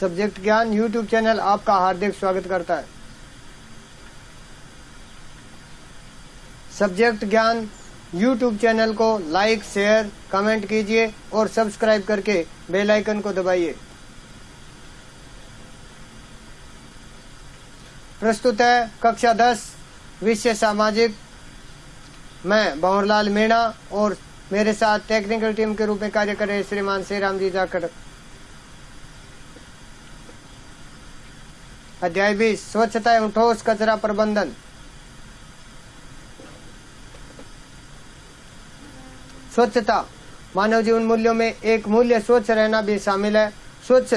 Subject ज्ञान YouTube channel आपका हार्दिक स्वागत करता है। सब्जेक्ट ज्ञान यूट्यूब चैनल को लाइक, शेयर, कमेंट कीजिए और सब्सक्राइब करके बेल आइकन को दबाइए। प्रस्तुत है कक्षा 10 विषय सामाजिक। मैं भंवरलाल मीणा और मेरे साथ टेक्निकल टीम के रूप में कार्य कर रहे श्रीमान श्रीराम जी जाखड़। अध्याय 20 स्वच्छता एवं ठोस कचरा प्रबंधन। स्वच्छता मानव जीवन मूल्यों में एक मूल्य स्वच्छ रहना भी शामिल है। स्वच्छ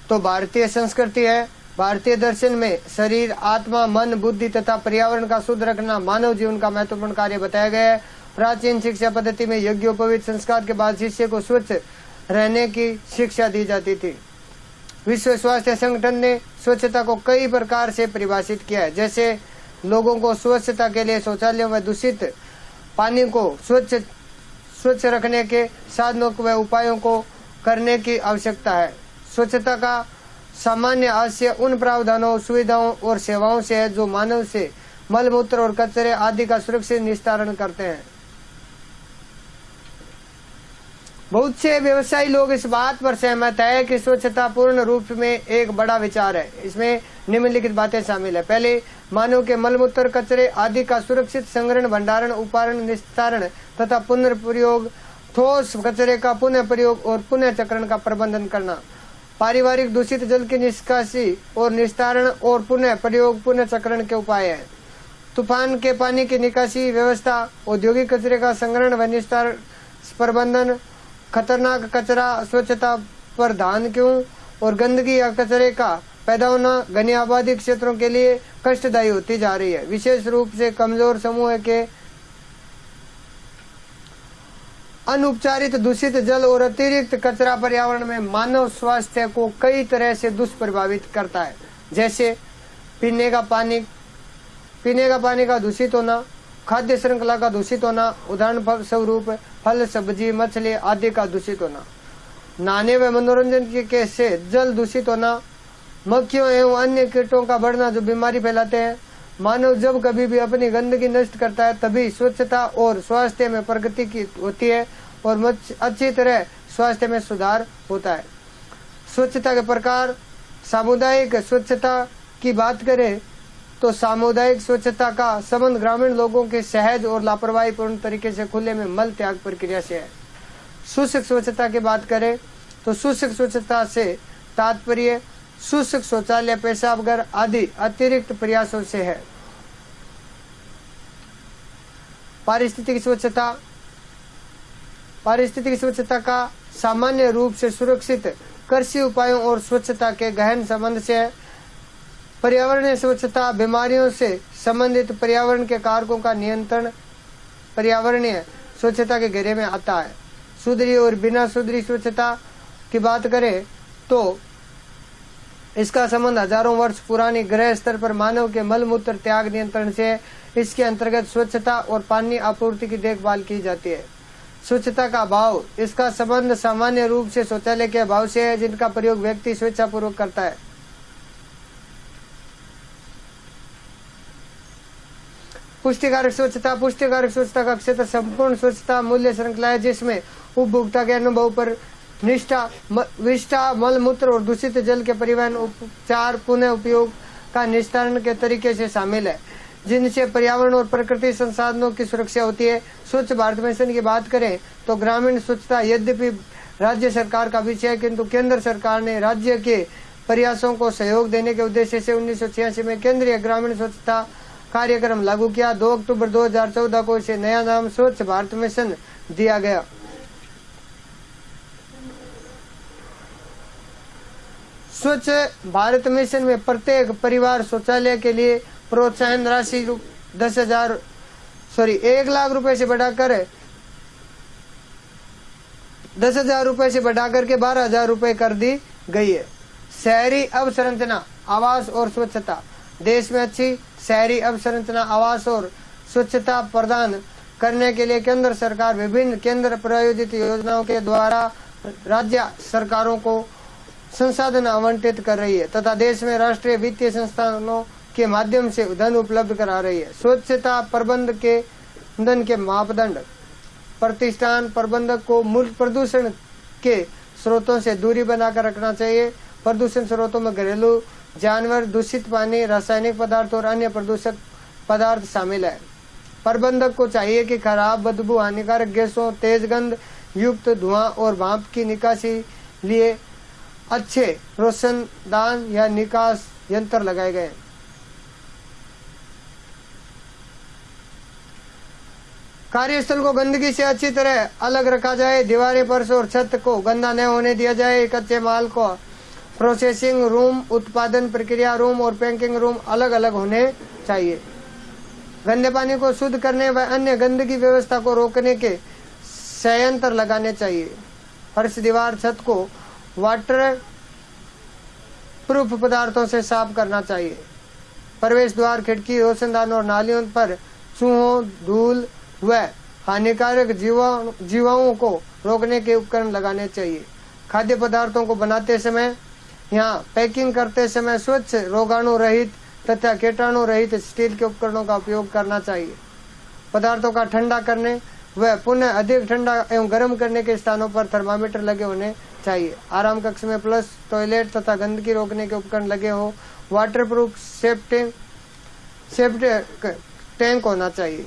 तो भारतीय संस्कृति है। भारतीय दर्शन में शरीर, आत्मा, मन, बुद्धि तथा पर्यावरण का शुद्ध रखना मानव जीवन का महत्वपूर्ण कार्य बताया गया है। प्राचीन शिक्षा पद्धति में यज्ञोपवीत संस्कार के बाद शिष्य को स्वच्छ रहने की शिक्षा दी जाती थी। विश्व स्वास्थ्य संगठन ने स्वच्छता को कई प्रकार से परिभाषित किया है, जैसे लोगों को स्वच्छता के लिए शौचालयों में दूषित पानी को स्वच्छ रखने के साधनों व उपायों को करने की आवश्यकता है। स्वच्छता का सामान्य आशय उन प्रावधानों, सुविधाओं और सेवाओं से है जो मानव से मलमूत्र और कचरे आदि का सुरक्षित निस्तारण करते हैं। बहुत से व्यवसायी लोग इस बात पर सहमत है कि स्वच्छता पूर्ण रूप में एक बड़ा विचार है। इसमें निम्नलिखित बातें शामिल है। पहले, मानव के मलमूत्र, कचरे आदि का सुरक्षित संग्रहण, भंडारण, उपारण, निस्तारण तथा पुनर्प्रयोग, ठोस कचरे का पुनः प्रयोग और पुनः चक्रण का प्रबंधन करना, पारिवारिक दूषित जल की निष्कासी और निस्तारण और पुनः प्रयोग, पुनः चक्रण के उपाय है। तूफान के पानी की निकासी व्यवस्था, औद्योगिक कचरे का संग्रहण व निस्तारण प्रबंधन, खतरनाक कचरा, स्वच्छता पर ध्यान क्यों और गंदगी या कचरे का पैदा होना घनी आबादी क्षेत्रों के लिए कष्टदायी होती जा रही है। विशेष रूप से कमजोर समूह के अनुपचारित दूषित जल और अतिरिक्त कचरा पर्यावरण में मानव स्वास्थ्य को कई तरह से दुष्प्रभावित करता है, जैसे पीने का पानी का दूषित होना, खाद्य श्रृंखला का दूषित होना, उदाहरण स्वरूप फल, सब्जी, मछली आदि का दूषित होना, नहाने व मनोरंजन के से जल दूषित होना, मक्खियों एवं अन्य कीटों का बढ़ना जो बीमारी फैलाते हैं। मानव जब कभी भी अपनी गंदगी नष्ट करता है तभी स्वच्छता और स्वास्थ्य में प्रगति की होती है और अच्छी तरह स्वास्थ्य में सुधार होता है। स्वच्छता के प्रकार, सामुदायिक स्वच्छता की बात करें तो सामुदायिक स्वच्छता का संबंध ग्रामीण लोगों के सहज और लापरवाही पूर्ण तरीके से खुले में मल त्याग प्रक्रिया से है। शुष्क स्वच्छता की बात करें तो शुष्क स्वच्छता से तात्पर्य शुष्क शौचालय, पेशाबघर आदि अतिरिक्त प्रयासों से है। पारिस्थितिक स्वच्छता का सामान्य रूप से सुरक्षित कृषि उपायों और स्वच्छता के गहन संबंध से है। पर्यावरणीय स्वच्छता बीमारियों से संबंधित पर्यावरण के कारकों का नियंत्रण पर्यावरणीय स्वच्छता के घेरे में आता है। सुधरी और बिना सुधरी स्वच्छता की बात करें तो इसका संबंध हजारों वर्ष पुरानी ग्रह स्तर पर मानव के मलमूत्र त्याग नियंत्रण से है। इसके अंतर्गत स्वच्छता और पानी आपूर्ति की देखभाल की जाती है। स्वच्छता का अभाव, इसका संबंध सामान्य रूप से शौचालय के अभाव से है जिनका प्रयोग व्यक्ति स्वेच्छापूर्वक करता है। पुष्टिकारक स्वच्छता का क्षेत्र संपूर्ण स्वच्छता मूल्य श्रृंखला है जिसमें उपभोक्ता के अनुभव पर विष्ठा, मलमूत्र और दूषित जल के परिवहन, उपचार, पुनः उपयोग का निस्तारण के तरीके से शामिल है जिनसे पर्यावरण और प्रकृति संसाधनों की सुरक्षा होती है। स्वच्छ भारत मिशन की बात करें तो ग्रामीण स्वच्छता यद्यपि राज्य सरकार का विषय है, किंतु केंद्र सरकार ने राज्य के प्रयासों को सहयोग देने के उद्देश्य से 1986 में केंद्रीय ग्रामीण स्वच्छता कार्यक्रम लागू किया। 2 अक्टूबर 2014 को इसे नया नाम स्वच्छ भारत मिशन दिया गया। स्वच्छ भारत मिशन में प्रत्येक परिवार शौचालय के लिए प्रोत्साहन राशि 1 लाख रुपए से बढ़ाकर 10,000 रुपए से बढ़ाकर के 12,000 रुपए कर दी गई है। शहरी अवसंरचना, आवास और स्वच्छता। देश में अच्छी शहरी अवसंरचना, आवास और स्वच्छता प्रदान करने के लिए केंद्र सरकार विभिन्न केंद्र प्रायोजित योजनाओं के द्वारा राज्य सरकारों को संसाधन आवंटित कर रही है तथा देश में राष्ट्रीय वित्तीय संस्थानों के माध्यम से धन उपलब्ध करा रही है। स्वच्छता प्रबंधन के मापदंड। प्रतिष्ठान प्रबंधक को मूल प्रदूषण के स्रोतों से दूरी बनाकर रखना चाहिए। प्रदूषण स्रोतों में घरेलू जानवर, दूषित पानी, रासायनिक पदार्थ और अन्य प्रदूषक पदार्थ शामिल है। प्रबंधक को चाहिए कि खराब बदबू, हानिकारक गैसों, तेज गंध युक्त धुआं और भाप की निकासी लिए अच्छे रोशनदान या निकास यंत्र लगाए गए। कार्यस्थल को गंदगी से अच्छी तरह अलग रखा जाए। दीवारें, फर्श और छत को गंदा न होने दिया जाए। कच्चे माल को प्रोसेसिंग रूम, उत्पादन प्रक्रिया रूम और पैकिंग रूम अलग अलग होने चाहिए। गंदे पानी को शुद्ध करने व अन्य गंदगी व्यवस्था को रोकने के संयंत्र लगाने चाहिए। फर्श, दीवार, छत को वाटर प्रूफ पदार्थों से साफ करना चाहिए। प्रवेश द्वार, खिड़की, रोशनदान और नालियों पर चूहों, धूल व हानिकारक जीवाणुओं को रोकने के उपकरण लगाने चाहिए। खाद्य पदार्थों को बनाते समय यहाँ पैकिंग करते समय स्वच्छ, रोगाणु रहित तथा कीटाणु रहित स्टील के उपकरणों का उपयोग करना चाहिए। पदार्थों का ठंडा करने व पुनः अधिक ठंडा एवं गर्म करने के स्थानों पर थर्मामीटर लगे होने चाहिए। आराम कक्ष में फ्लश, टॉयलेट तथा गंदगी रोकने के उपकरण लगे हो। वाटरप्रूफ सेफ्टी टैंक होना चाहिए।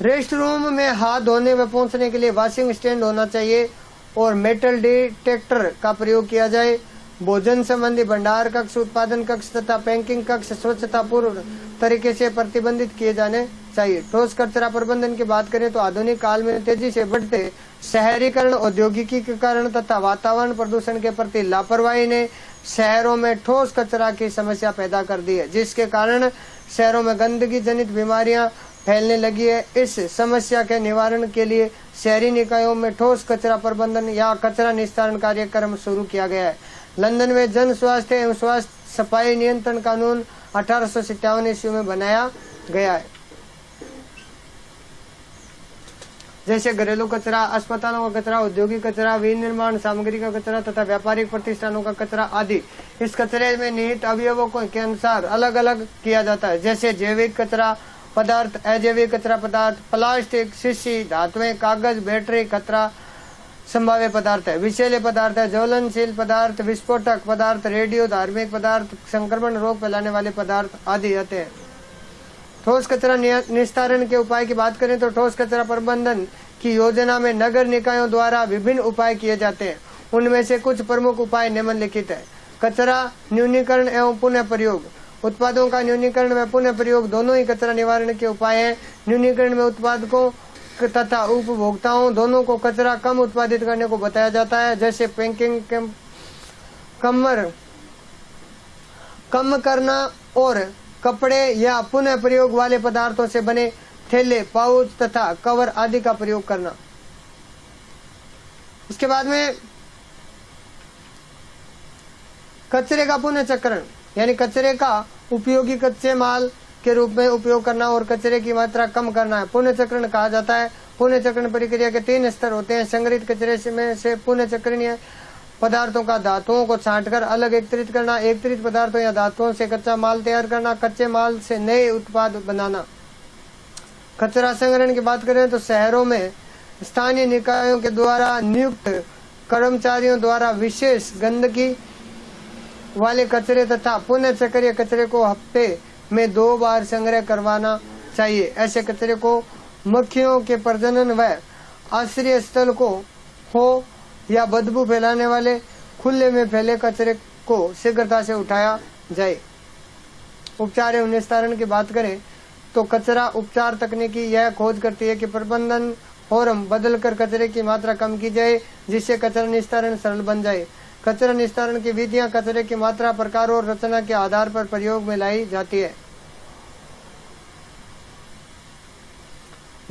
रेस्ट रूम में हाथ धोने व पोंछने के लिए वॉशिंग स्टैंड होना चाहिए और मेटल डिटेक्टर का प्रयोग किया जाए। भोजन संबंधी भंडार कक्ष, उत्पादन कक्ष तथा पैकिंग कक्ष स्वच्छता पूर्ण तरीके से प्रतिबंधित किए जाने चाहिए। ठोस कचरा प्रबंधन की बात करें तो आधुनिक काल में तेजी से बढ़ते शहरीकरण, औद्योगिकीकरण तथा वातावरण प्रदूषण के प्रति लापरवाही ने शहरों में ठोस कचरा की समस्या पैदा कर दी है, जिसके कारण शहरों में गंदगी जनित बीमारियां फैलने लगी है। इस समस्या के निवारण के लिए शहरी निकायों में ठोस कचरा प्रबंधन या कचरा निस्तारण कार्यक्रम शुरू किया गया है। लंदन में जन स्वास्थ्य एवं स्वास्थ्य सफाई नियंत्रण कानून 1857 ईस्वी में बनाया गया है। जैसे घरेलू कचरा, अस्पतालों का कचरा, औद्योगिक कचरा, विनिर्माण सामग्री का कचरा तथा व्यापारिक प्रतिष्ठानों का कचरा आदि। इस कचरे में निहित अवयवों के अनुसार अलग अलग किया जाता है। जैसे जैविक कचरा पदार्थ, अजैविक कचरा पदार्थ, प्लास्टिक, शीशी, धातुएं, कागज, बैटरी कचरा संभाव्य पदार्थ है। विषैले पदार्थ है, ज्वलनशील पदार्थ, विस्फोटक पदार्थ, रेडियो धार्मिक पदार्थ, संक्रमण रोग फैलाने वाले पदार्थ आदि आते हैं। ठोस कचरा निस्तारण के उपाय की बात करें तो ठोस कचरा प्रबंधन की योजना में नगर निकायों द्वारा विभिन्न उपाय किए जाते हैं। उनमें से कुछ प्रमुख उपाय निम्नलिखित है। कचरा न्यूनीकरण एवं पुनः प्रयोग। उत्पादों का न्यूनीकरण व पुनः प्रयोग दोनों ही कचरा निवारण के उपाय हैं। न्यूनीकरण में उत्पादकों तथा उपभोक्ताओं दोनों को कचरा कम उत्पादित करने को बताया जाता है। जैसे पैकिंग कम करना और कपड़े या पुनः प्रयोग वाले पदार्थों से बने थैले, पाउच तथा कवर आदि का प्रयोग करना। इसके बाद में कचरे का पुनः चक्रण यानी कचरे का उपयोगी कच्चे माल के रूप में उपयोग करना और कचरे की मात्रा कम करना है पुनः चक्रण कहा जाता है। पुनः चक्रण प्रक्रिया के 3 स्तर होते हैं। संग्रहित कचरे में से पुनः चक्रणीय पदार्थों का धातुओं को छांटकर अलग एकत्रित करना, एकत्रित पदार्थों या धातुओं से कच्चा माल तैयार करना, कच्चे माल से नए उत्पाद बनाना। कचरा संग्रहण की बात करें तो शहरों में स्थानीय निकायों के द्वारा नियुक्त कर्मचारियों द्वारा विशेष गंदगी वाले कचरे तथा पुनः चक्रीय कचरे को हफ्ते में 2 बार संग्रह करवाना चाहिए। ऐसे कचरे को मक्खियों के प्रजनन व आश्रय स्थल को हो या बदबू फैलाने वाले खुले में फैले कचरे को शीघ्रता से उठाया जाए। उपचार एवं निस्तारण की बात करें तो कचरा उपचार तकनीकी यह खोज करती है कि प्रबंधन फॉर्म बदलकर कचरे की मात्रा कम की जाए, जिससे कचरा निस्तारण सरल बन जाए। कचरा निस्तारण की विधियां कचरे की मात्रा, प्रकार और रचना के आधार पर प्रयोग में लाई जाती है।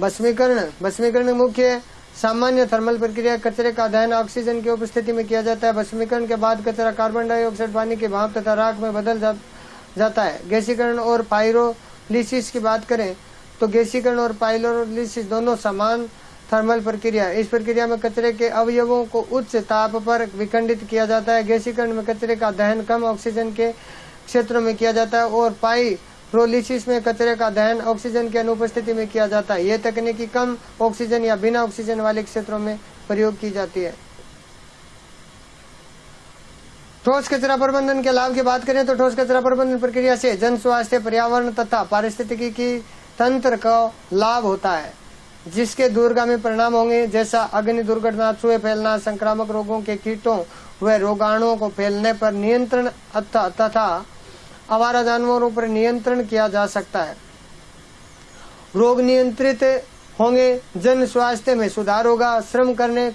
भस्मीकरण मुख्य सामान्य थर्मल प्रक्रिया कचरे का दहन ऑक्सीजन की उपस्थिति में किया जाता है। भस्मीकरण के बाद कचरा कार्बन डाइऑक्साइड, पानी के भाप तथा राख में बदल जाता है। गैसीकरण और पायरोलिसिस की बात करें तो गैसीकरण और पायरोलिसिस दोनों समान थर्मल प्रक्रिया। इस प्रक्रिया में कचरे के अवयवों को उच्च ताप पर विखंडित किया जाता है। गैसीकरण में कचरे का दहन कम ऑक्सीजन के क्षेत्रों में किया जाता है और पाइरोलिसिस में कचरे का दहन ऑक्सीजन की अनुपस्थिति में किया जाता है। यह तकनीकी कम ऑक्सीजन या बिना ऑक्सीजन वाले क्षेत्रों में प्रयोग की जाती है। ठोस कचरा प्रबंधन के लाभ की बात करें तो ठोस कचरा प्रबंधन प्रक्रिया से जन स्वास्थ्य, पर्यावरण तथा पारिस्थितिकी की तंत्र का लाभ होता है, जिसके दूरगामी परिणाम होंगे, जैसा अग्नि दुर्घटना, चूहे फैलना, संक्रामक रोगों के कीटों व रोगाणुओं को फैलने पर नियंत्रण तथा आवारा जानवरों पर नियंत्रण किया जा सकता है। रोग नियंत्रित होंगे, जन स्वास्थ्य में सुधार होगा, श्रम करने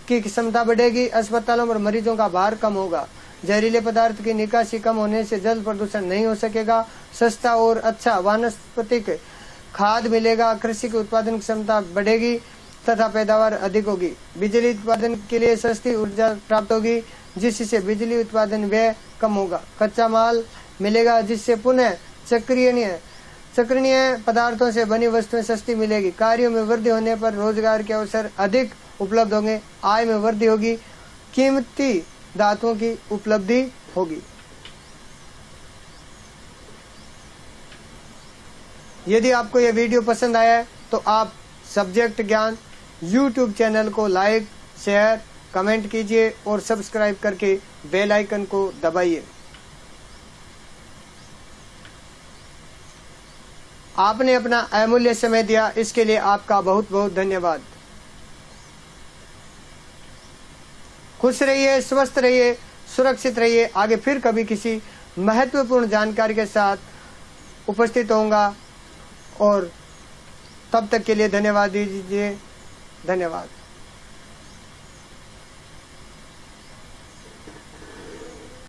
की क्षमता बढ़ेगी, अस्पतालों पर मरीजों का भार कम होगा, जहरीले पदार्थ की निकासी कम होने से जल प्रदूषण नहीं हो सकेगा, सस्ता और अच्छा वानस्पतिक खाद मिलेगा, कृषि की उत्पादन क्षमता बढ़ेगी तथा पैदावार अधिक होगी, बिजली उत्पादन के लिए सस्ती ऊर्जा प्राप्त होगी, जिससे बिजली उत्पादन व्यय कम होगा, कच्चा माल मिलेगा, जिससे पुनः चक्रणीय पदार्थों से बनी वस्तुएं सस्ती मिलेगी, कार्यों में वृद्धि होने पर रोजगार के अवसर अधिक उपलब्ध होंगे, आय में वृद्धि होगी, कीमती धातुओं की उपलब्धि होगी। यदि आपको यह वीडियो पसंद आया है तो आप सब्जेक्ट ज्ञान YouTube चैनल को लाइक, शेयर, कमेंट कीजिए और सब्सक्राइब करके बेल आइकन को दबाइए। आपने अपना अमूल्य समय दिया, इसके लिए आपका बहुत बहुत धन्यवाद। खुश रहिए, स्वस्थ रहिए, सुरक्षित रहिए। आगे फिर कभी किसी महत्वपूर्ण जानकारी के साथ उपस्थित होऊंगा और तब तक के लिए धन्यवाद दीजिए। धन्यवाद।